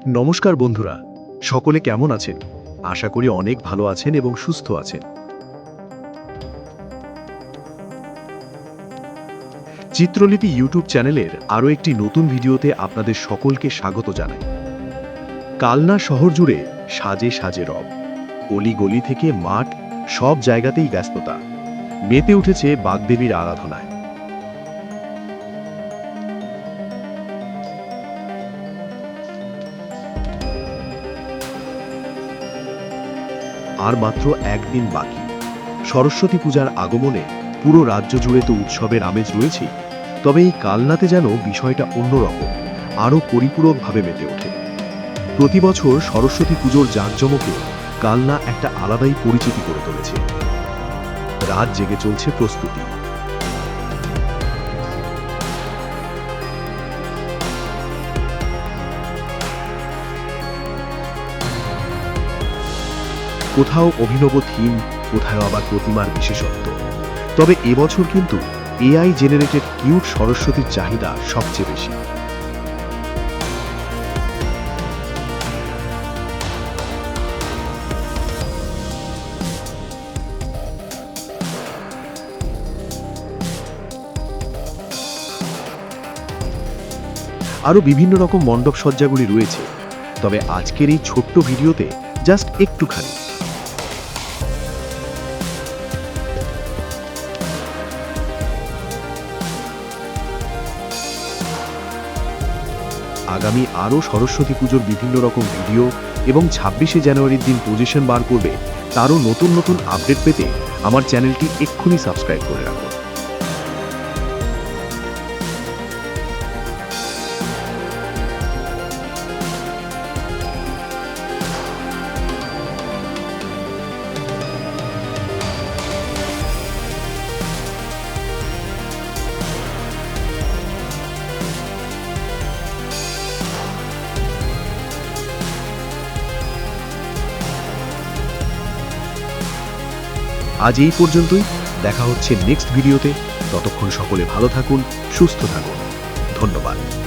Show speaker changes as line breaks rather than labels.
নমস্কার বন্ধুরা, সকলে কেমন আছেন? আশা করি অনেক ভালো আছেন এবং সুস্থ আছেন। চিত্রলিপি ইউটিউব চ্যানেলের আরও একটি নতুন ভিডিওতে আপনাদের সকলকে স্বাগত জানাই। কালনা শহর জুড়ে সাজে সাজে রব, অলি-গলি থেকে মাঠ, সব জায়গাতেই ব্যস্ততা মেতে উঠেছে বাগদেবীর আরাধনায়। আর মাত্র একদিন বাকি, সরস্বতী পূজার আগমনে পুরো রাজ্য জুড়ে তো উৎসবের আমেজ রয়েছে, তবে এই কালনাতে যেন বিষয়টা অন্যরকম, আরও পরিপূরকভাবে মেতে ওঠে। প্রতি বছর সরস্বতী পুজোর জাঁকজমকে কালনা একটা আলাদাই পরিচিতি করে তুলেছে। রাত জেগে চলছে প্রস্তুতি। কোথাও অভিনব থিম, কোথাও আবার প্রতিমার বিশেষত্ব। তবে এবছর কিন্তু এআই জেনারেটেড কিউট সরস্বতীর চাহিদা সবচেয়ে বেশি। আরও বিভিন্ন রকম মণ্ডপ সজ্জাগুলি রয়েছে, তবে আজকের এই ছোট্ট ভিডিওতে জাস্ট একটুখানি। আগামী আরও সরস্বতী পুজোর বিভিন্ন রকম ভিডিও এবং ২৬শে জানুয়ারির দিন পজিশন বার করবে তারও নতুন নতুন আপডেট পেতে আমার চ্যানেলটি এক্ষুনি সাবস্ক্রাইব করে রাখুন। আজ এই পর্যন্তই, দেখা হচ্ছে নেক্সট ভিডিওতে। ততক্ষণ সকলে ভালো থাকুন, সুস্থ থাকুন। ধন্যবাদ।